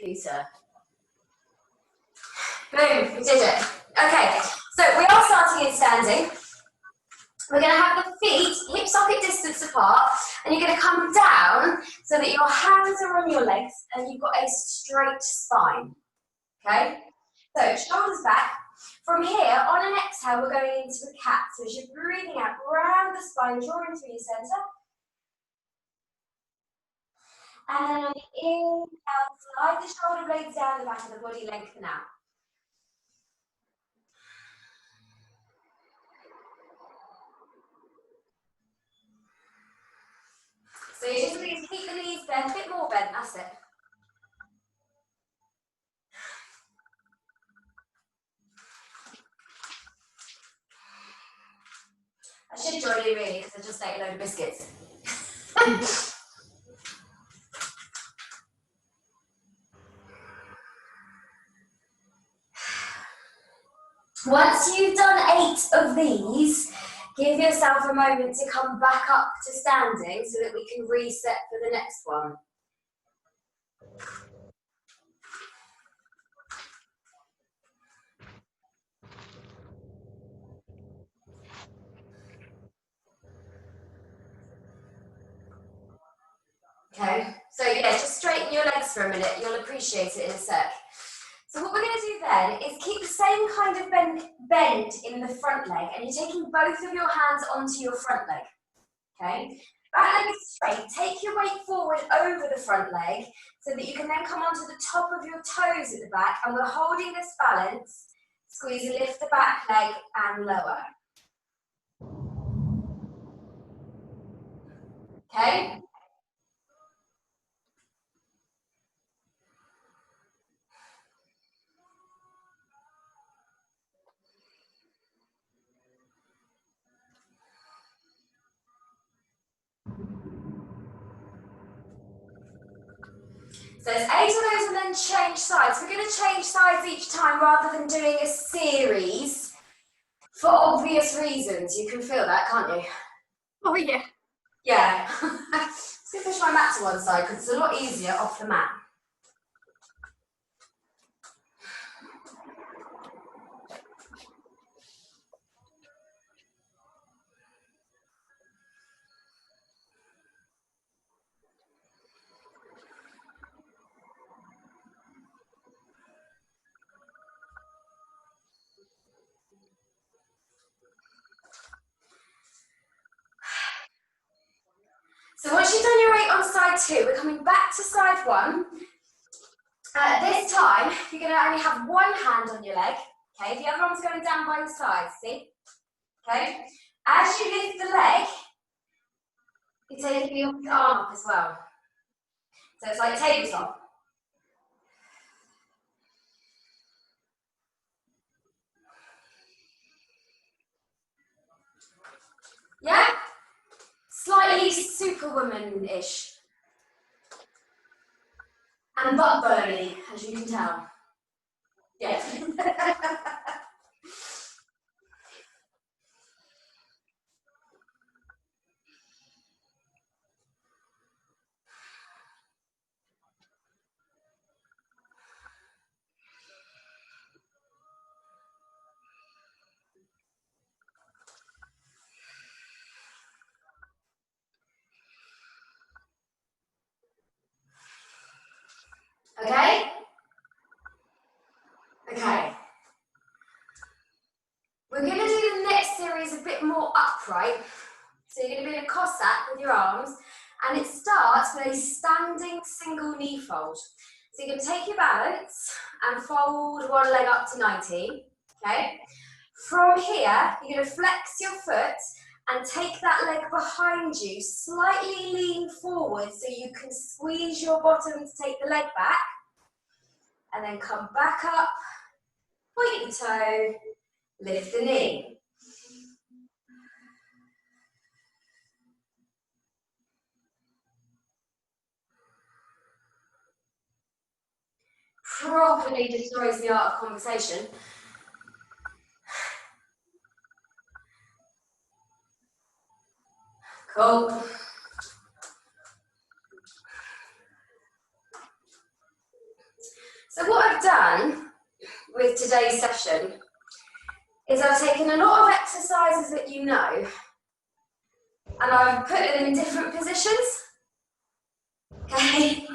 computer. Boom, we did it. Okay, so we are starting in standing. We're going to have the feet hip socket distance apart, and you're going to come down so that your hands are on your legs and you've got a straight spine. Okay, so shoulders back. From here, on an exhale, we're going into a cat. So as you're breathing out, round the spine, drawing through your centre. And then on the inhale, slide the shoulder blades down the back of the body, lengthen out. So you just need to keep the knees bent, a bit more bent, that's it. I should join you really, because I just ate a load of biscuits. Once you've done 8 of these, give yourself a moment to come back up to standing so that we can reset for the next one. Okay, so yeah, just straighten your legs for a minute. You'll appreciate it in a sec. So what we're going to do then is keep the same kind of bend in the front leg, and you're taking both of your hands onto your front leg. Okay, back leg is straight. Take your weight forward over the front leg so that you can then come onto the top of your toes at the back, and we're holding this balance. Squeeze and lift the back leg and lower. Okay. So there's 8 of those and then change sides. We're going to change sides each time rather than doing a series for obvious reasons. You can feel that, can't you? Oh, yeah. Yeah. Let's go push my mat to one side because it's a lot easier off the mat. So once you've done your 8 on side 2, we're coming back to side 1. This time, you're going to only have one hand on your leg. Okay, the other one's going down by the side, see? Okay, as you lift the leg, you're taking the opposite arm up as well. So it's like tabletop. Yeah? Slightly superwoman-ish. And butt burly, as you can tell. Yeah. Okay? Okay. We're going to do the next series a bit more upright. So you're going to be in a Cossack with your arms, and it starts with a standing single knee fold. So you're going to take your balance and fold one leg up to 90. Okay? From here, you're going to flex your foot and take that leg behind you, slightly lean forward so you can squeeze your bottom to take the leg back. And then come back up, point the toe, lift the knee. Properly destroys the art of conversation. Cool. So what I've done with today's session is I've taken a lot of exercises that you know and I've put them in different positions. Okay?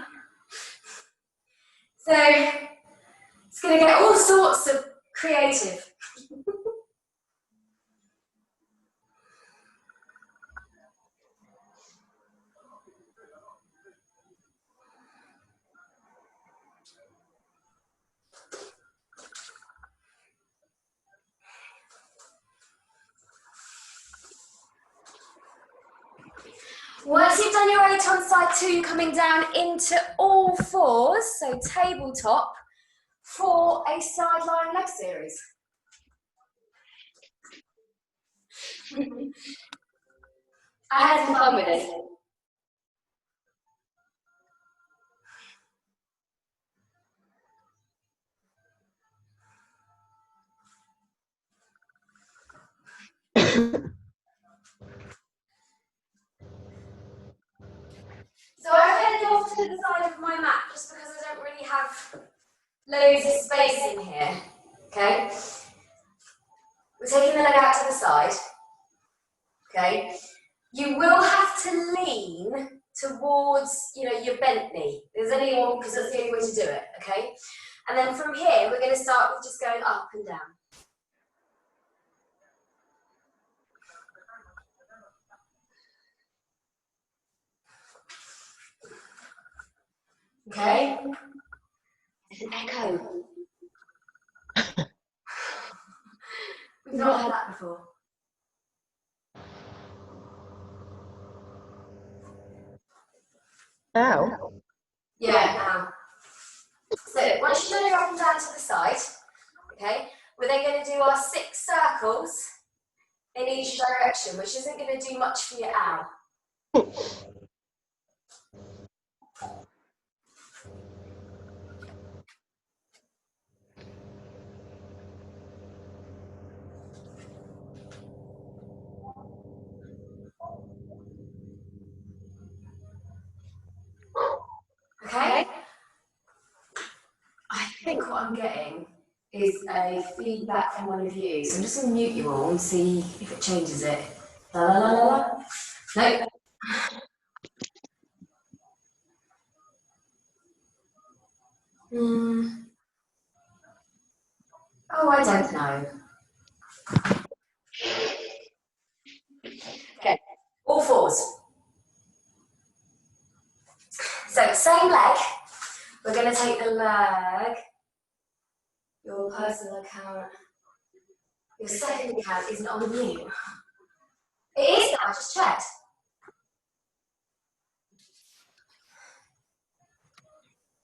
So it's going to get all sorts of creative. Once you've done your 8 on side 2, you're coming down into all fours, so tabletop, for a sideline leg series. I had some fun with it. So I've headed off to the side of my mat just because I don't really have loads of space in here, okay? We're taking the leg out to the side, okay? You will have to lean towards, your bent knee. There's only one, because that's the only way to do it, okay? And then from here, we're going to start with just going up and down. Okay? It's an echo. We've not had that before. Now? Yeah, now. So once you've done your up and down to the side, okay, we're then going to do our 6 circles in each direction, which isn't going to do much for your ow. Okay? I think what I'm getting is a feedback from one of you. So I'm just going to mute you all and see if it changes it. La la la la la. No. Oh, I don't know. Okay, all fours. So same leg. We're going to take the leg, your personal account, your second account isn't on you. It is now, I just checked.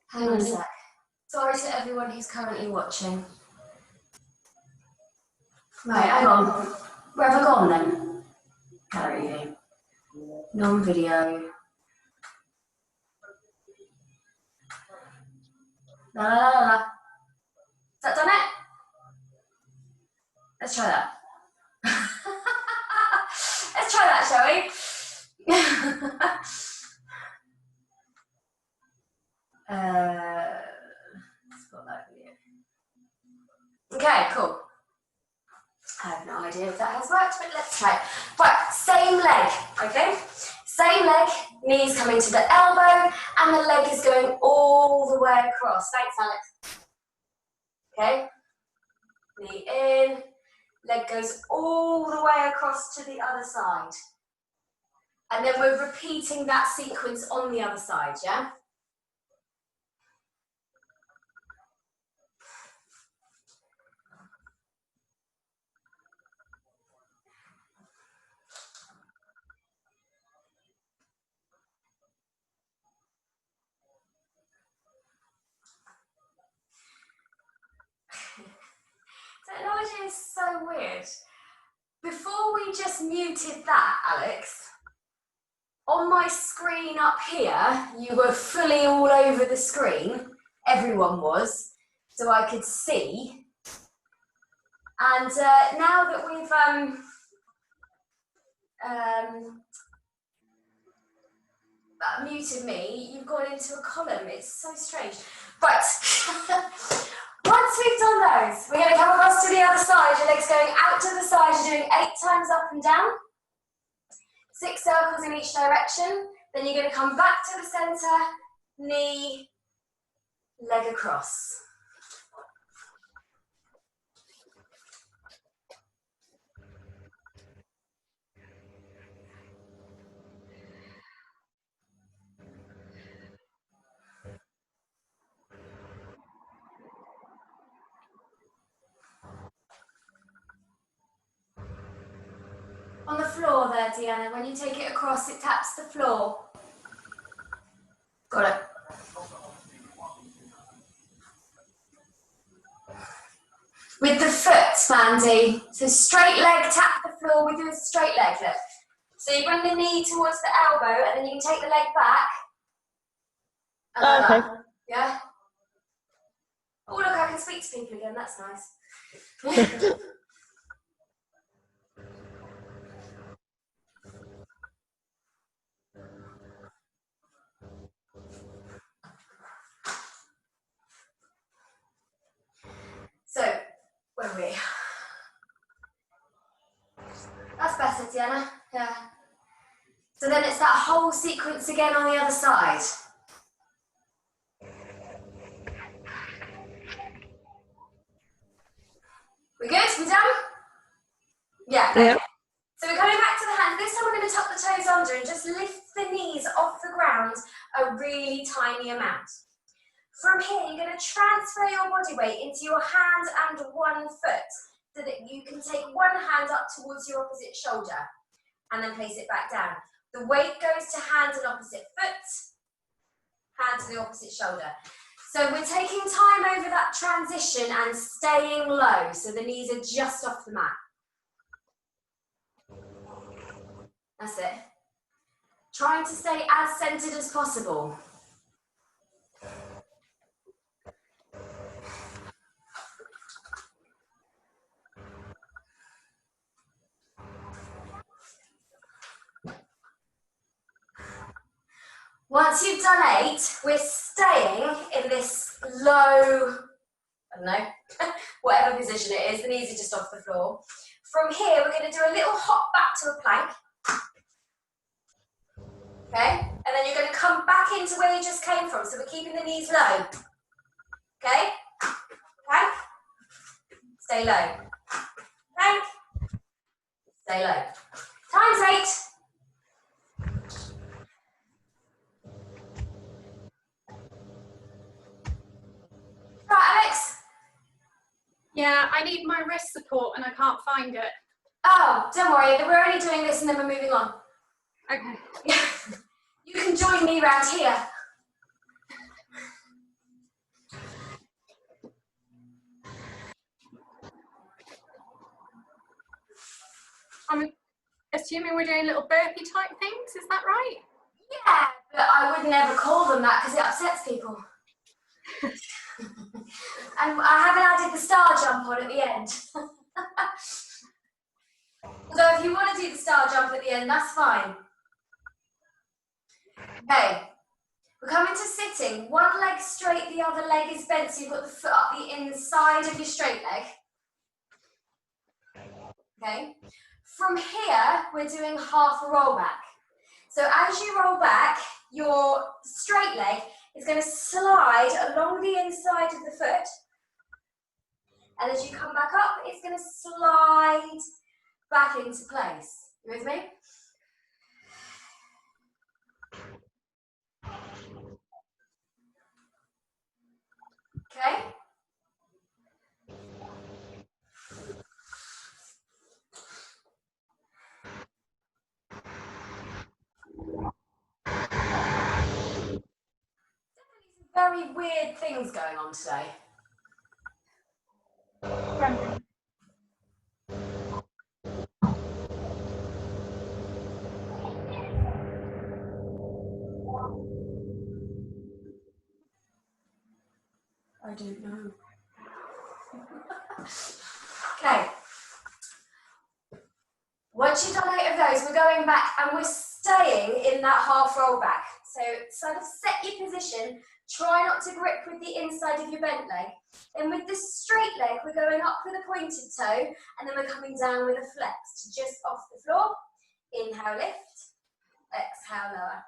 Hang on a sec. Sorry to everyone who's currently watching. Right, hang on. Where have I gone then? Gallery view. Non-video. La la la la. Has that done it? Let's try that. Let's try that, shall we? Let's put that video. Okay, cool. I have no idea if that has worked, but let's try it. Right, same leg, okay? Same leg, knees coming to the elbow, and the leg is going all the way across. Thanks, Alex. Okay? Knee in, leg goes all the way across to the other side. And then we're repeating that sequence on the other side, yeah? Technology is so weird. Before we just muted that, Alex, on my screen up here, you were fully all over the screen. Everyone was, so I could see. And now that we've muted me, you've gone into a column. It's so strange. But times up and down, 6 circles in each direction. Then you're going to come back to the center, knee, leg across. On the floor there, Deanna, when you take it across, it taps the floor. Got it. With the foot, Mandy. So straight leg, tap the floor with your straight leg, look. So you bring the knee towards the elbow, and then you can take the leg back. And Okay. that. Yeah? Oh, look, I can speak to people again, that's nice. So, where are we? That's better, Deanna. Yeah. So then it's that whole sequence again on the other side. We good? We done? Yeah. Okay. Yeah. So we're coming back to the hands. This time we're going to tuck the toes under and just lift the knees off the ground a really tiny amount. From here, you're going to transfer your body weight into your hand and one foot so that you can take one hand up towards your opposite shoulder and then place it back down. The weight goes to hand and opposite foot, hand to the opposite shoulder. So we're taking time over that transition and staying low, so the knees are just off the mat. That's it. Trying to stay as centered as possible. Once you've done 8, we're staying in this low, I don't know, whatever position it is, the knees are just off the floor. From here, we're going to do a little hop back to a plank. Okay, and then you're going to come back into where you just came from, so we're keeping the knees low. Okay, plank, stay low. Plank, stay low. Times 8. Right, Alex? Yeah, I need my wrist support and I can't find it. Oh, don't worry, we're only doing this and then we're moving on. Okay. You can join me round here. I'm assuming we're doing little burpee type things, is that right? Yeah, but I would never call them that because it upsets people. And I haven't added the star jump on at the end. Although if you want to do the star jump at the end, that's fine. Okay, we're coming to sitting. One leg straight, the other leg is bent, so you've got the foot up the inside of your straight leg. Okay, from here, we're doing half a roll back. So as you roll back, your straight leg is going to slide along the inside of the foot. And as you come back up, it's going to slide back into place. You with me? Okay. Very weird things going on today. I don't know. Okay. Once you've done 8 of those, we're going back and we're staying in that half roll back. So sort of set your position, Try not to grip with the inside of your bent leg. Then with the straight leg, we're going up with a pointed toe, and then we're coming down with a flex to just off the floor. Inhale, lift. Exhale, lower.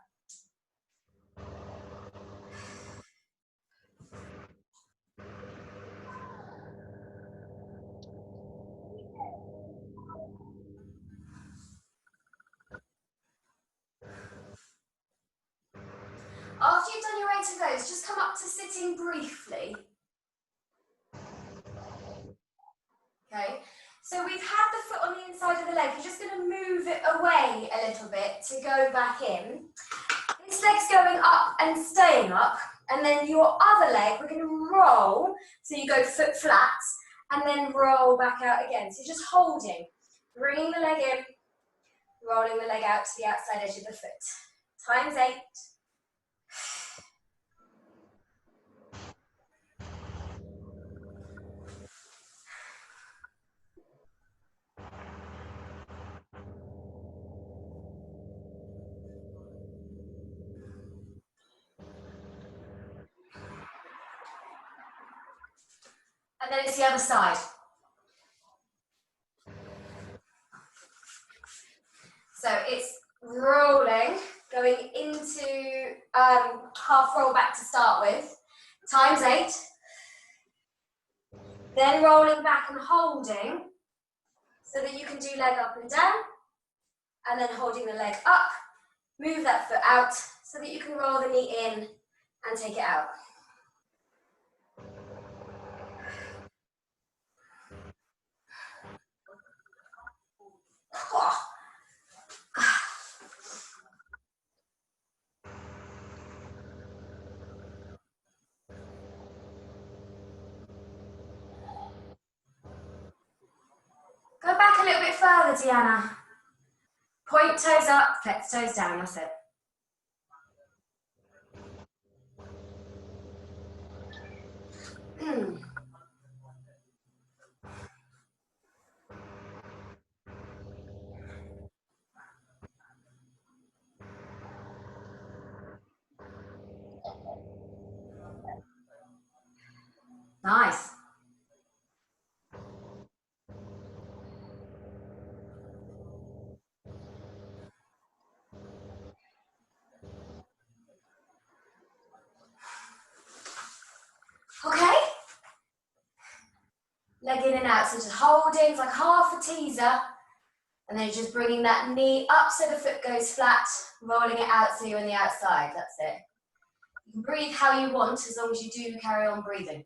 After you've done your 8 of those, just come up to sitting briefly. Okay, so we've had the foot on the inside of the leg. You're just going to move it away a little bit to go back in. This leg's going up and staying up, and then your other leg, we're going to roll, so you go foot flat, and then roll back out again. So you're just holding, bringing the leg in, rolling the leg out to the outside edge of the foot. Times 8. And then it's the other side. So it's rolling, going into half roll back to start with, times 8. Then rolling back and holding, so that you can do leg up and down, and then holding the leg up, move that foot out, so that you can roll the knee in and take it out. Go back a little bit further, Deanna. Point toes up, flex toes down, that's it. Nice. Okay. Leg in and out, so just holding, it's like half a teaser, and then just bringing that knee up so the foot goes flat, rolling it out so you're on the outside, that's it. You can breathe how you want as long as you do carry on breathing.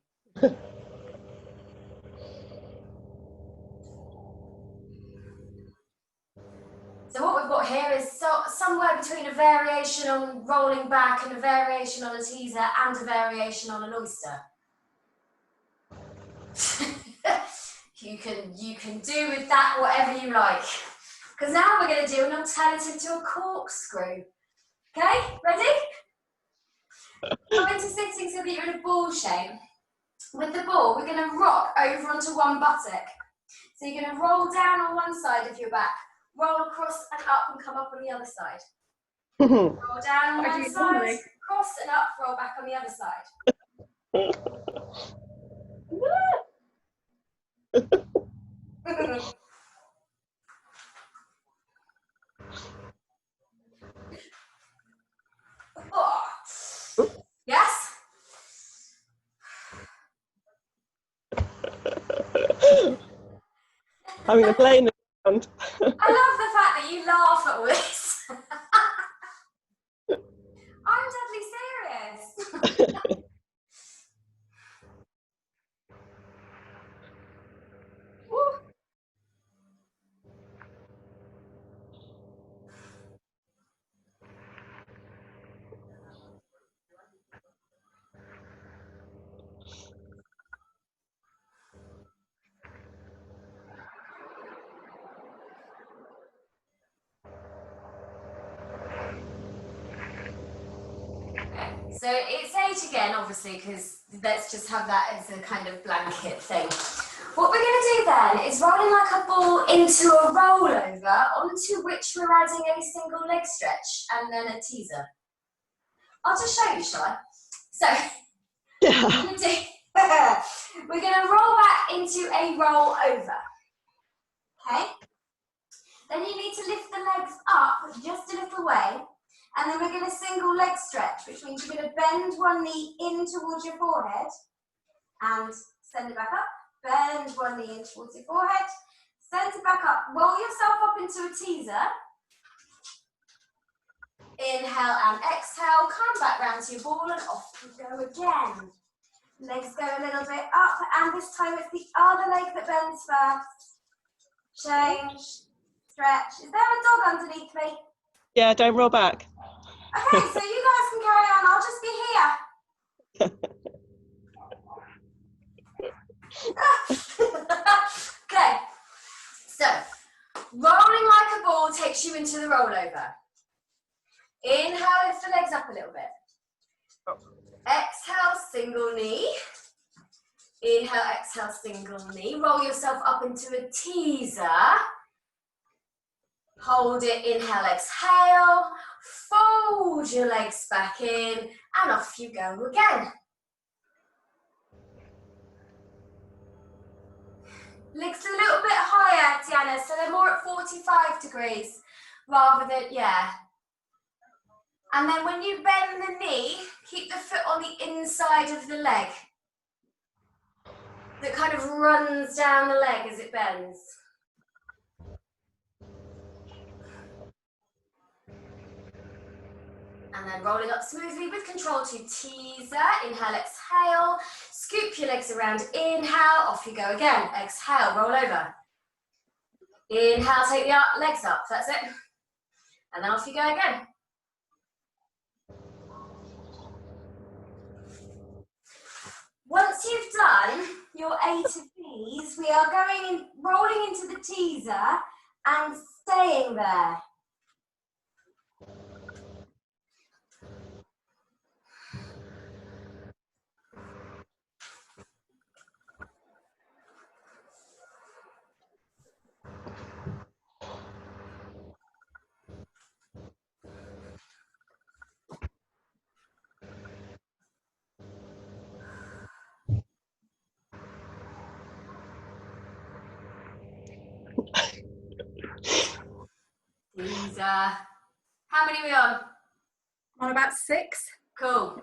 So what we've got here is somewhere between a variation on rolling back and a variation on a teaser and a variation on an oyster. You can do with that whatever you like. Because now we're going to do an alternative to a corkscrew. Okay, ready? Come into sitting so that you're in a ball shape. With the ball, we're going to rock over onto one buttock. So you're going to roll down on one side of your back, roll across and up and come up on the other side. Roll down on one side, cross and up, roll back on the other side. Oh. Yes? Having a plane around. I love the fact that you laugh at all this. I'm deadly serious. So it's 8 again, obviously, because let's just have that as a kind of blanket thing. What we're going to do then is rolling like a ball into a rollover, onto which we're adding a single leg stretch and then a teaser. I'll just show you, shall I? So Yeah. we're going to roll back into a roll over. Okay? Then you need to lift the legs up just a little way. And then we're going to single leg stretch, which means you're going to bend one knee in towards your forehead and send it back up. Bend one knee in towards your forehead. Send it back up. Roll yourself up into a teaser. Inhale and exhale. Come back round to your ball and off you go again. Legs go a little bit up, and this time it's the other leg that bends first. Change, stretch. Is there a dog underneath me? Yeah, don't roll back. Okay, so you guys can carry on. I'll just be here. Okay, so rolling like a ball takes you into the rollover. Inhale, lift the legs up a little bit. Exhale, single knee. Inhale, exhale, single knee. Roll yourself up into a teaser. Hold it, inhale, exhale. Fold your legs back in, and off you go again. Legs a little bit higher, Tiana, so they're more at 45 degrees rather than, yeah. And then when you bend the knee, keep the foot on the inside of the leg. That kind of runs down the leg as it bends. And then rolling up smoothly with control to teaser. Inhale, exhale. Scoop your legs around. Inhale, off you go again. Exhale, roll over. Inhale, take the legs up. That's it. And then off you go again. Once you've done your 8 of these, we are rolling into the teaser and staying there. Teaser. How many are we on? On about 6. Cool.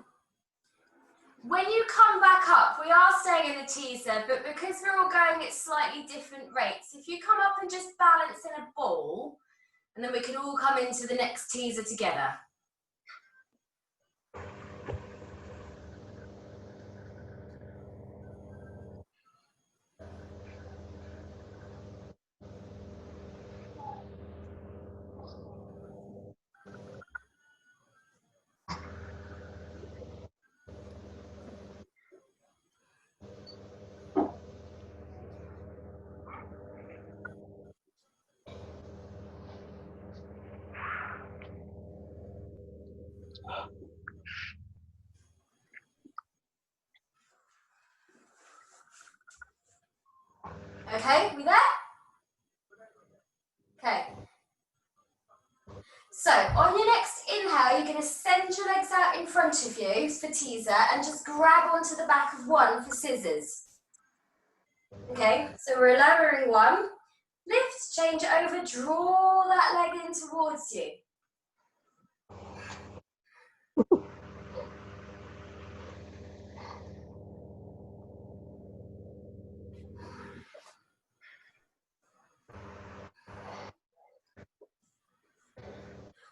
When you come back up, we are staying in the teaser, but because we're all going at slightly different rates, if you come up and just balance in a ball, and then we can all come into the next teaser together. Okay, we there? Okay. So, on your next inhale, you're going to send your legs out in front of you for teaser and just grab onto the back of one for scissors. Okay, so we're lowering one. Lift, change it over, draw that leg in towards you.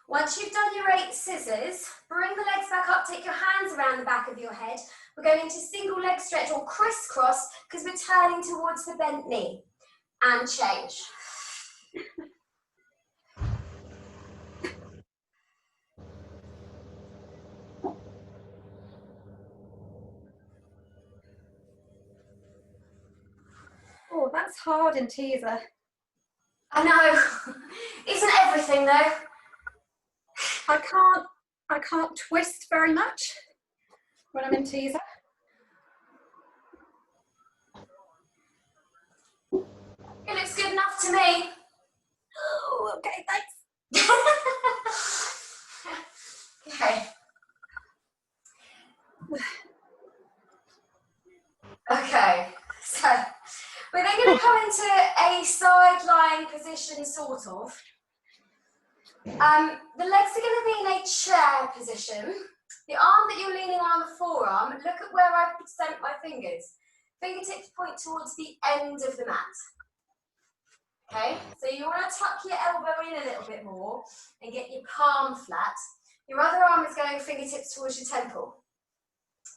Once you've done your 8 scissors, bring the legs back up, take your hands around the back of your head. We're going into single leg stretch or crisscross because we're turning towards the bent knee. And change. Oh, that's hard in teaser. I know. Isn't everything though? I can't twist very much when I'm in teaser. It looks good enough to me. Oh, okay, thanks. Okay. Okay, so we're then going to come into a side lying position, sort of. The legs are going to be in a chair position. The arm that you're leaning on the forearm, look at where I've sent my fingers. Fingertips point towards the end of the mat. Okay, so you want to tuck your elbow in a little bit more and get your palm flat. Your other arm is going fingertips towards your temple.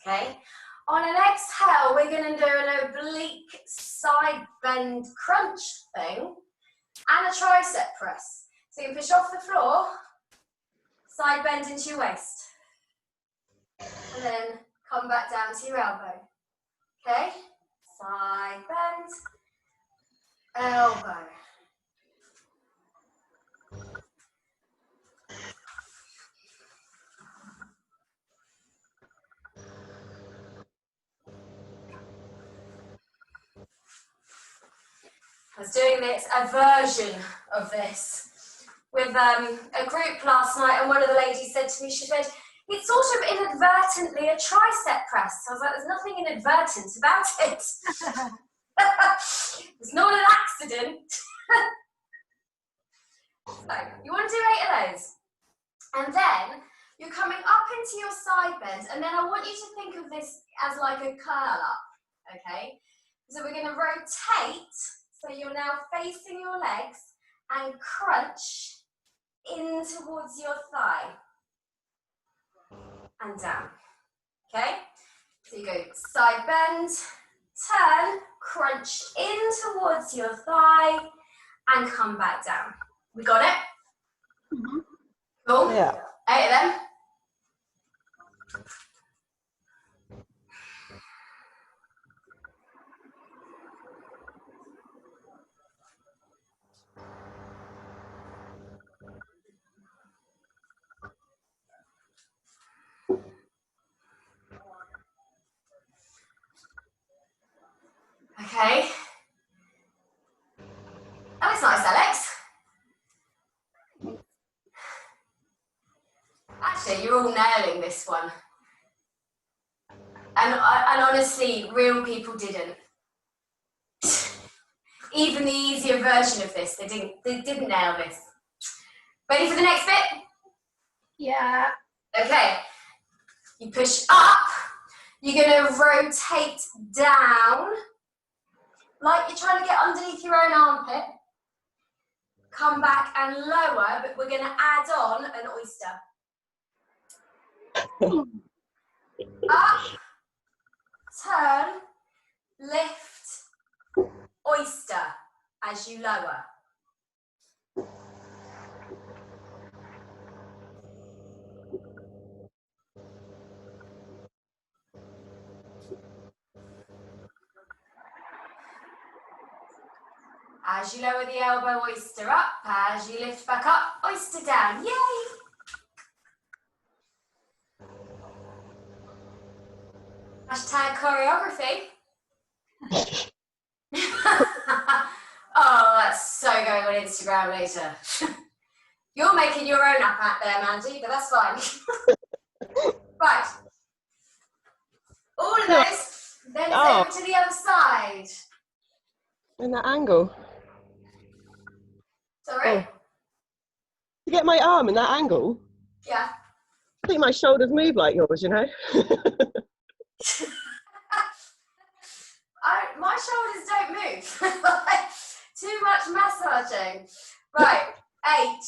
Okay, on an exhale, we're going to do an oblique side bend crunch thing and a tricep press. So you can push off the floor, side bend into your waist, and then come back down to your elbow. Okay, side bend, elbow. I was doing a version of this with a group last night, and one of the ladies said to me, she said, it's sort of inadvertently a tricep press. I was like, there's nothing inadvertent about it. It's not an accident. So you want to do 8 of those. And then you're coming up into your side bend, and then I want you to think of this as like a curl up, okay? So we're going to rotate, so you're now facing your legs and crunch in towards your thigh and down, okay? So you go side bend, turn, crunch in towards your thigh and come back down. We got it? Mm-hmm. Cool? Yeah. 8 of them. Okay. That was nice, Alex. Actually, you're all nailing this one. And honestly, real people didn't. Even the easier version of this, they didn't nail this. Ready for the next bit? Yeah. Okay. You push up. You're going to rotate down, like you're trying to get underneath your own armpit. Come back and lower, but we're going to add on an oyster. Up, turn, lift, oyster as you lower. As you lower the elbow, oyster up. As you lift back up, oyster down. Yay! Hashtag choreography. Oh, that's so going on Instagram later. You're making your own up out there, Mandy, but that's fine. Right. All of those, then it's over to the other side. In that angle. Sorry? Oh. To get my arm in that angle, Yeah. I think my shoulders move like yours, you know? My shoulders don't move. Too much massaging. Right, 8.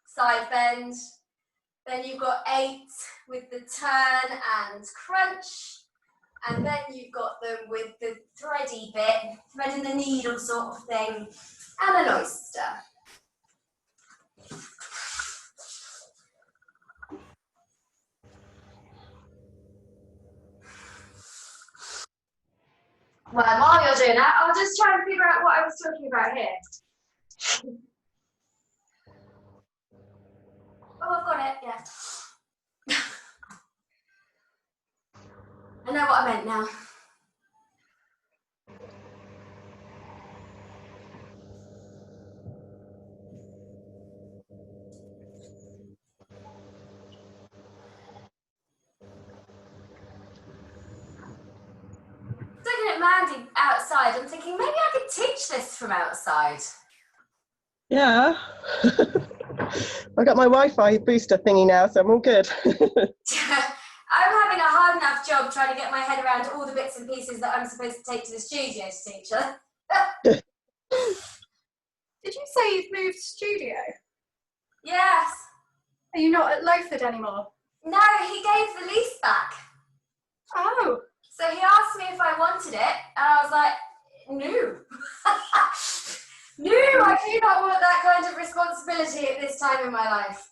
Side bend. Then you've got 8 with the turn and crunch. And then you've got them with the thready bit, threading the needle sort of thing, and an oyster. Well, while you're doing that, I'll just try and figure out what I was talking about here. Oh, I've got it, yeah. I know what I meant now. So at Mandy outside. I'm thinking maybe I could teach this from outside. Yeah. I got my Wi-Fi booster thingy now, so I'm all good. I'm having a hard enough job trying to get my head around all the bits and pieces that I'm supposed to take to the studio to teach her. Did you say you've moved studio? Yes. Are you not at Lowford anymore? No, he gave the lease back. Oh. So he asked me if I wanted it, and I was like, no. No, I do not want that kind of responsibility at this time in my life.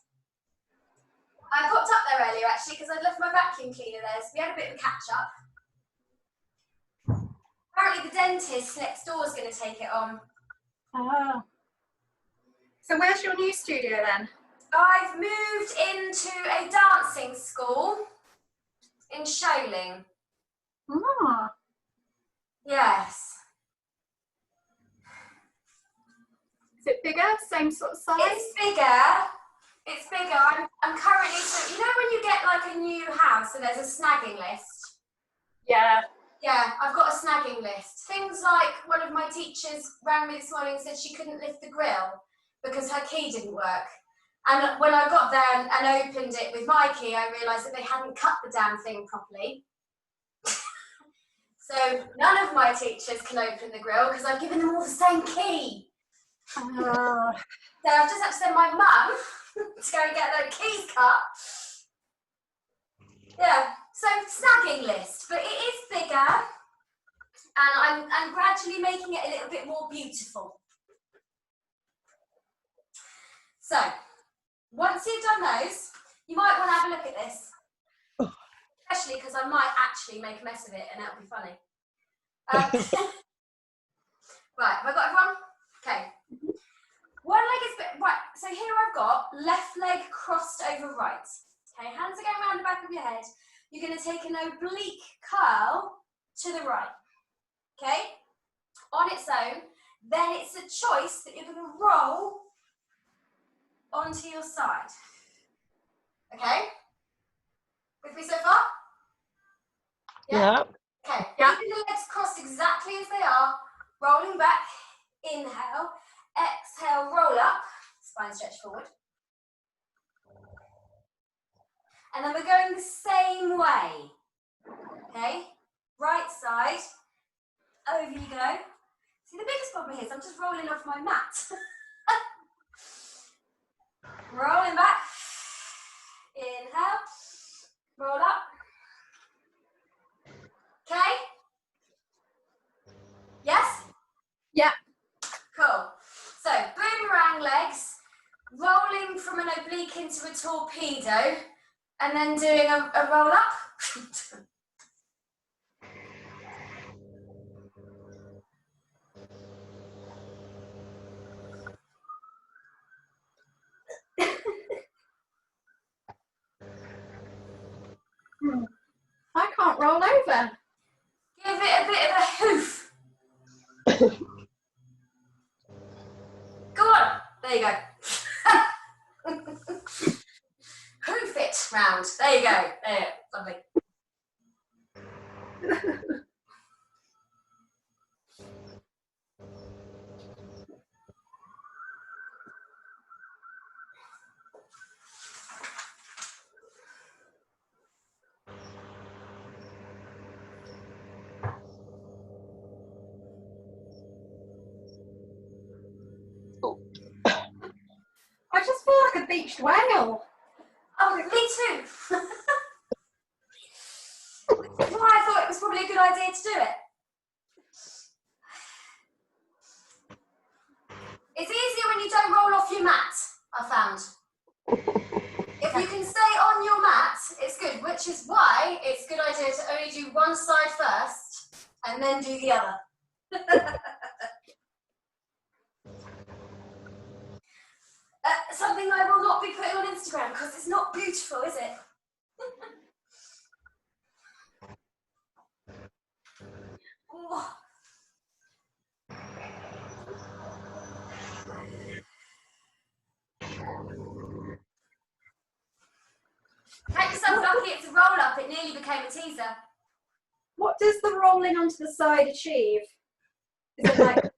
I popped up there earlier, actually, because I'd left my vacuum cleaner there, so we had a bit of a catch-up. Apparently the dentist next door is going to take it on. Oh. So where's your new studio then? I've moved into a dancing school in Sholing. Oh. Yes. Is it bigger? Same sort of size? It's bigger. It's bigger. I'm currently, so you know when you get like a new house and there's a snagging list? Yeah. Yeah, I've got a snagging list. Things like one of my teachers rang me this morning and said she couldn't lift the grill because her key didn't work. And when I got there and opened it with my key, I realised that they hadn't cut the damn thing properly. So none of my teachers can open the grill because I've given them all the same key. So I've just had to send my mum to go and get their keys cut. Yeah, so snagging list, but it is bigger and I'm gradually making it a little bit more beautiful. So, once you've done those, you might want to have a look at this. Especially because I might actually make a mess of it and that'll be funny. Right, have I got everyone? Okay. One leg is, right, so here I've got left leg crossed over right. Okay, hands are going around the back of your head. You're going to take an oblique curl to the right. Okay? On its own, then it's a choice that you're going to roll onto your side. Okay? With me so far? Yeah. Okay, Yeah. keeping the legs crossed exactly as they are, rolling back, inhale, exhale, roll up, spine stretch forward. And then we're going the same way. Okay, right side, over you go. See, the biggest problem here is I'm just rolling off my mat. Rolling back, inhale, roll up. Okay? Yes? Yeah. Cool. So, boomerang legs, rolling from an oblique into a torpedo, and then doing a roll up. I can't roll over. Give it a bit of a hoof. Go on. There you go. Hoof it round. There you go. There. Lovely. I just feel like a beached whale. Oh, me too. That's why I thought it was probably a good idea to do it. It's easier when you don't roll off your mat, I found. If you can stay on your mat, it's good, which is why it's a good idea to only do one side first and then do the other. Something I will not be putting on Instagram because it's not beautiful, is it? Oh. Make yourself lucky it's a roll up, it nearly became a teaser. What what does the rolling onto the side achieve? Is it like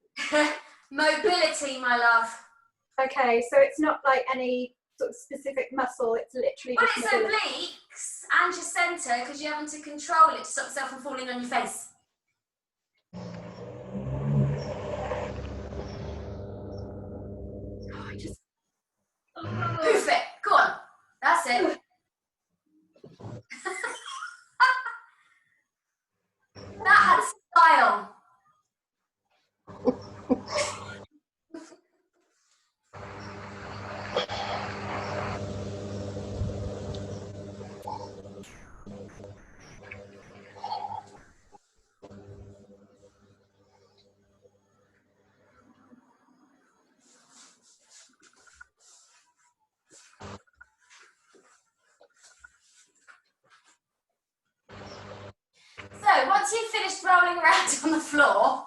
mobility, my love? okay, so it's not like any sort of specific muscle, it's literally Well, just it's mobility. obliques and your centre because you're having to control it to stop yourself from falling on your face. Hoof it. Go on. That's it. That had style. So once you've finished rolling around on the floor,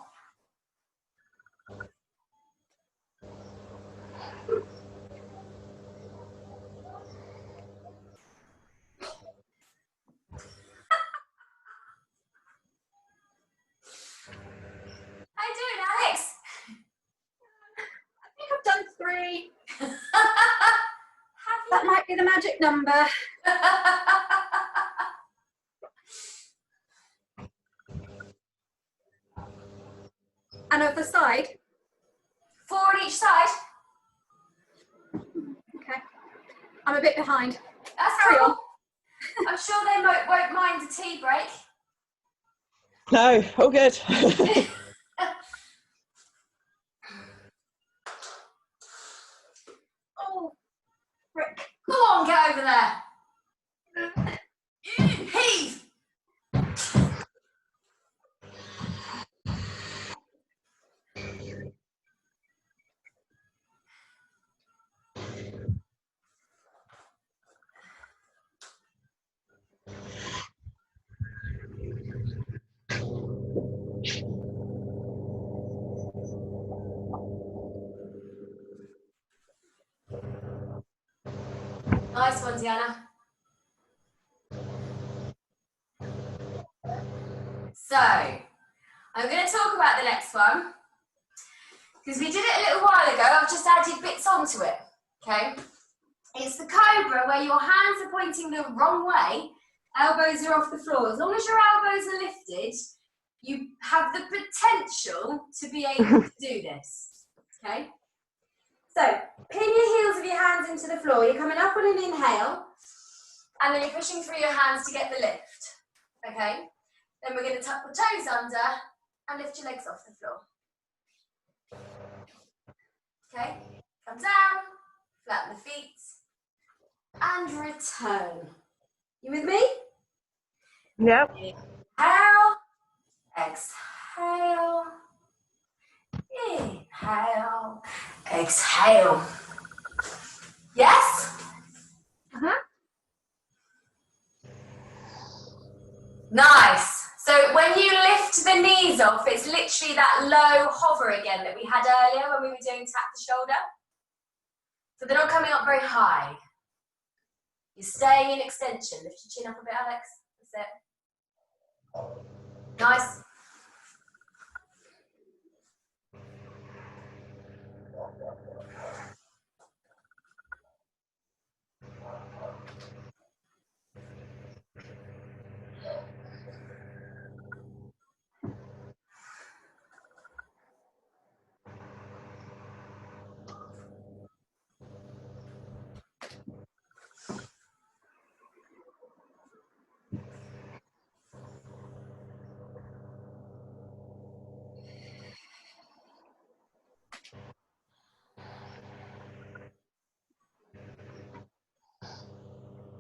how you doing, Alex? I think I've done 3. Have That might be the magic number. you? And of the side? 4 on each side. Okay. I'm a bit behind. That's Carry cool. on. I'm sure they won't mind a tea break. No, all good. Oh, right. Go on, get over there. Heave. Nice one, Diana. So, I'm going to talk about the next one because we did it a little while ago. I've just added bits onto it. Okay, it's the Cobra where your hands are pointing the wrong way, elbows are off the floor. As long as your elbows are lifted, you have the potential to be able to do this. Okay, so pin your heels of your hands into the floor. You're coming up on an inhale, and then you're pushing through your hands to get the lift. Okay. Then we're going to tuck the toes under and lift your legs off the floor. Okay, come down, flatten the feet, and return. You with me? Yep. Inhale, exhale, inhale, exhale. Yes? Nice. So when you lift the knees off, it's literally that low hover again that we had earlier when we were doing tap the shoulder. So they're not coming up very high. You're staying in extension. Lift your chin up a bit, Alex. That's it. Nice.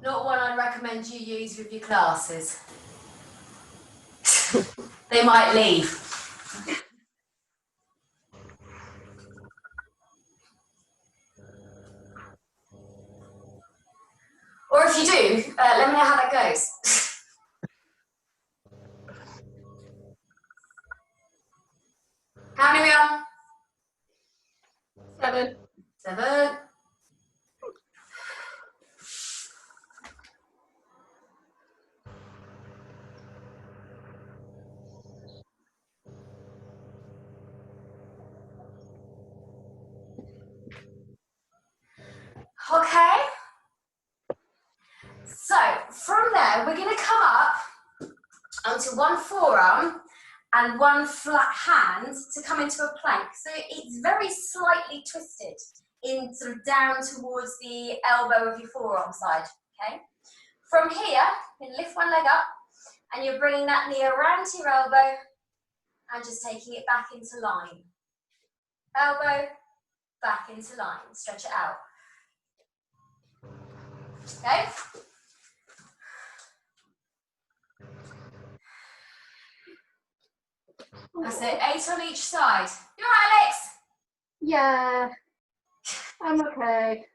Not one I'd recommend you use with your classes. They might leave. Or if you do, let me know how that goes. How many are we on? 7. 7. Okay? So from there, we're going to come up onto one forearm and one flat hand to come into a plank. So it's very slightly twisted in sort of down towards the elbow of your forearm side, okay? From here, you lift one leg up and you're bringing that knee around to your elbow and just taking it back into line. Elbow, back into line, stretch it out. Okay? That's it, 8 on each side. You all right, Alex? Yeah, I'm okay.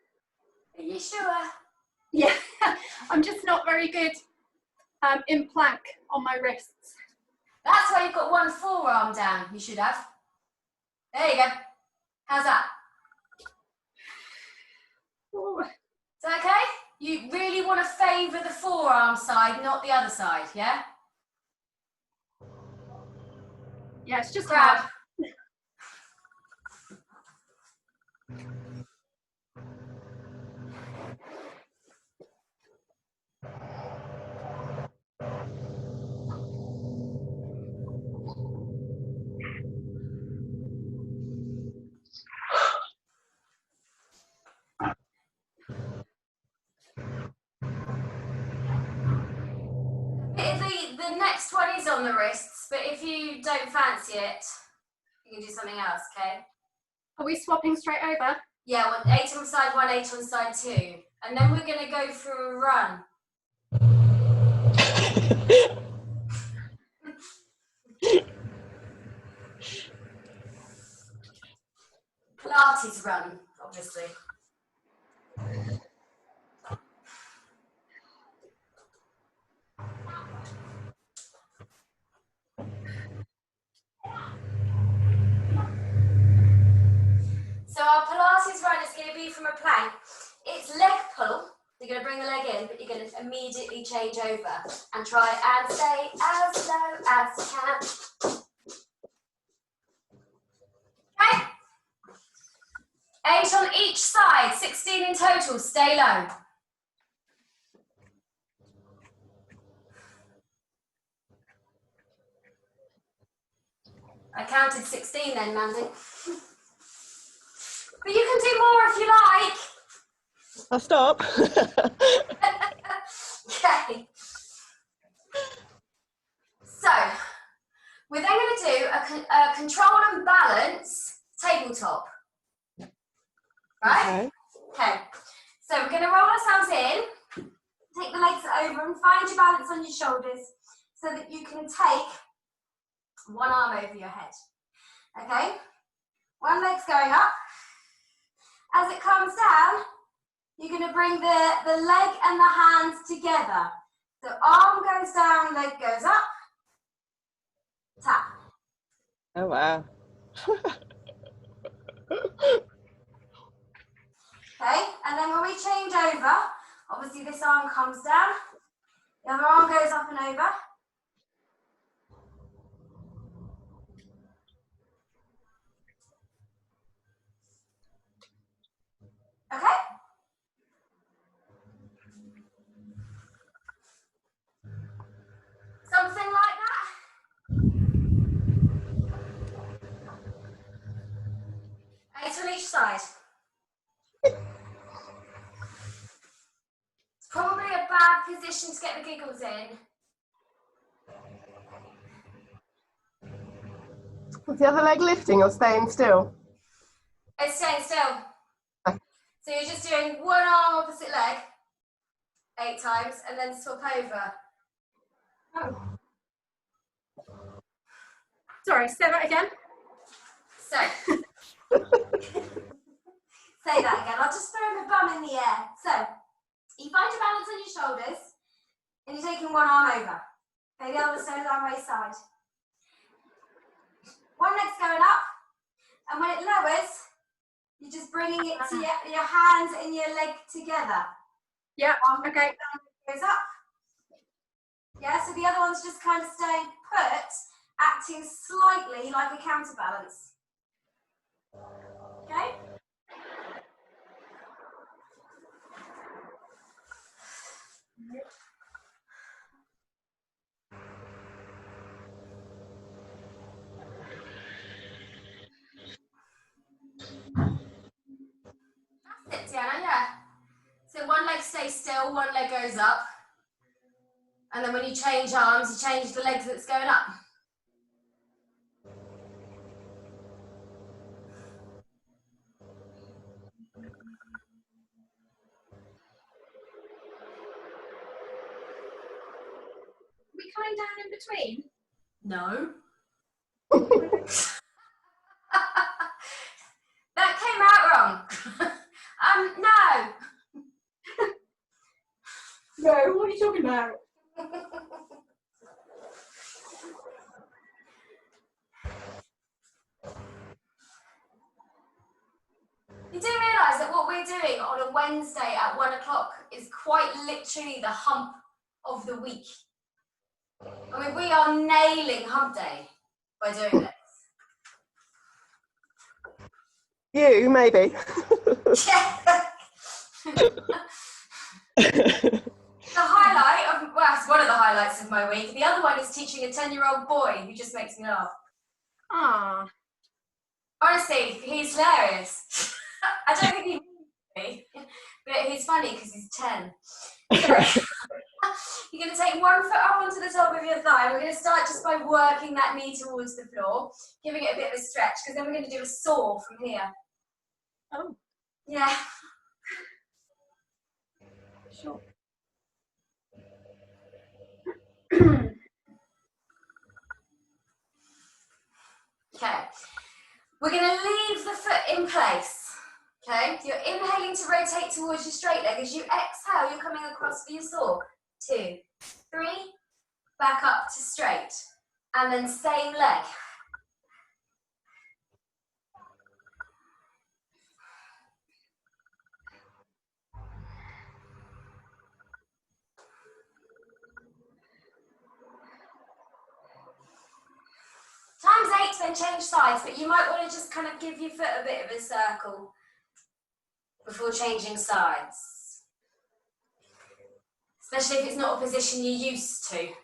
Are you sure? Yeah, I'm just not very good in plank on my wrists. That's why you've got one forearm down, you should have. There you go. How's that? Ooh. Is that okay? You really want to favour the forearm side, not the other side, yeah? Yeah, it's just Grab. hard. The next one is on the wrists, but if you don't fancy it, you can do something else, okay? Are we swapping straight over? Yeah, 8 on side 1, 8 on side 2. And then we're going to go for a run. Pilates run, obviously. So our Pilates run is going to be from a plank. It's leg pull. You're going to bring the leg in, but you're going to immediately change over and try and stay as low as you can. Okay? 8 on each side, 16 in total. Stay low. I counted 16 then, Mandy. But you can do more if you like. I'll stop. Okay. So, we're then going to do a control and balance tabletop. Right? Okay. So we're going to roll ourselves in, take the legs over and find your balance on your shoulders so that you can take one arm over your head. Okay? One leg's going up. As it comes down, you're going to bring the leg and the hands together. So arm goes down, leg goes up, tap. Oh, wow. Okay, and then when we change over, obviously this arm comes down, the other arm goes up and over. Okay? Something like that. Eight on each side. It's probably a bad position to get the giggles in. Was the other leg lifting or staying still? It's staying still. So you're just doing one arm opposite leg 8 times and then swap over. Oh. Sorry, say that again. So, say that again. I'll just throw my bum in the air. So, you find your balance on your shoulders and you're taking one arm over. Okay, the other side on my side. One leg's going up, and when it lowers, you're just bringing it to your hands and your leg together. Yeah, One okay. goes up. Yeah, so the other one's just kind of staying put, acting slightly like a counterbalance. Okay? Sienna, yeah. So one leg stays still, one leg goes up. And then when you change arms, you change the legs that's going up. Are we coming down in between? No. That came out wrong. No. No, what are you talking about? You do realise that what we're doing on a Wednesday at 1 o'clock is quite literally the hump of the week. I mean, we are nailing hump day by doing this. You, maybe. The highlight of, well, it's one of the highlights of my week. The other one is teaching a 10-year-old boy who just makes me laugh. Ah. Honestly, he's hilarious. I don't think he me, but he's funny because he's 10. So, you're going to take one foot up onto the top of your thigh. We're going to start just by working that knee towards the floor, giving it a bit of a stretch, because then we're going to do a saw from here. Oh. Yeah. Sure. Okay. We're going to leave the foot in place. Okay. You're inhaling to rotate towards your straight leg. As you exhale, you're coming across for your saw. 2, 3, back up to straight. And then same leg. Times 8, then change sides, but you might want to just kind of give your foot a bit of a circle before changing sides. Especially if it's not a position you're used to.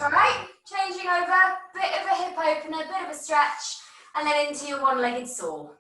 Alright, changing over, bit of a hip opener, bit of a stretch, and then into your one-legged saw.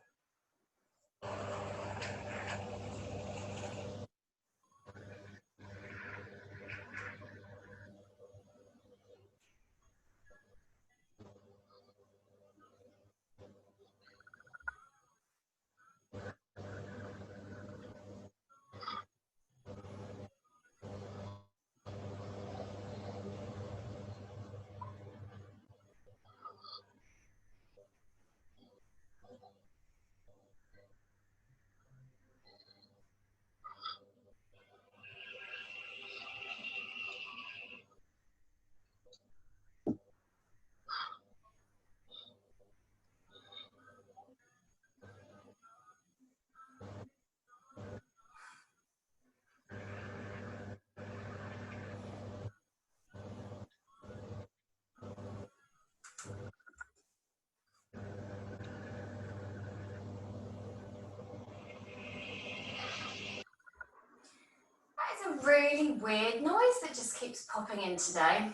That is a really weird noise that just keeps popping in today.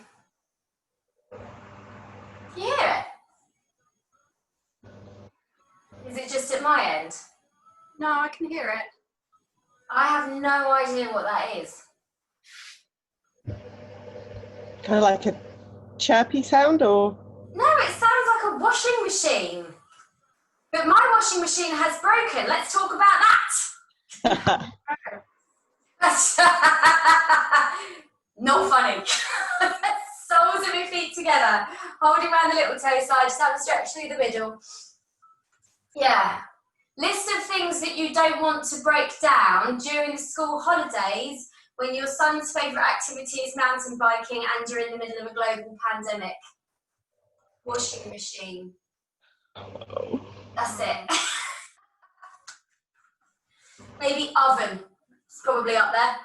Can you hear it? Is it just at my end? No, I can hear it. I have no idea what that is. Kind of like a chirpy sound, or? No, it sounds like a washing machine. But my washing machine has broken. Let's talk about that. Not funny. Soles of your feet together, holding around the little toe side, just have a stretch through the middle. Yeah. List of things that you don't want to break down during the school holidays when your son's favourite activity is mountain biking and you're in the middle of a global pandemic? Washing machine. That's it. Maybe oven. It's probably up there.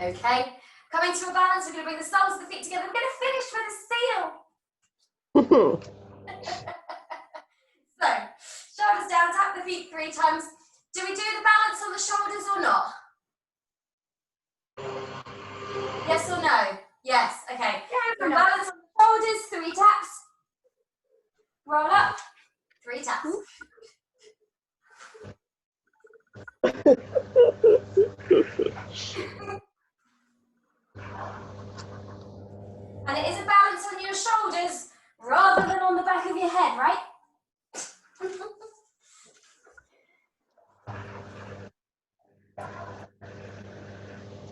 Okay. Coming to a balance, we're going to bring the soles of the feet together. We're going to finish with a seal. So, shoulders down, tap the feet 3 times. Do we do the balance on the shoulders or not? Yes or no? Yes, okay. Yeah, balance on the shoulders, 3 taps. Roll up, 3 taps. And it is a balance on your shoulders rather than on the back of your head, right?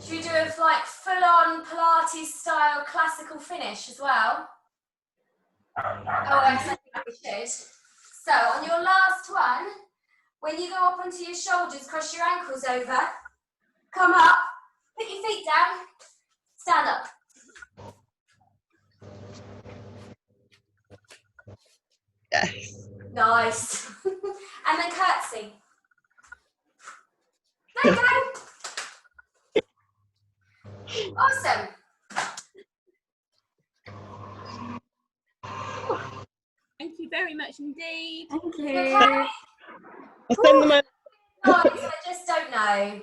Should we do a like full-on Pilates style classical finish as well? Oh, yes, I think we should. So on your last one, when you go up onto your shoulders, cross your ankles over, come up, put your feet down, stand up. Yes. Nice. And then curtsy. There you go. Awesome. Thank you very much indeed. Thank you. Okay. I'll send them over. Guys, I just don't know.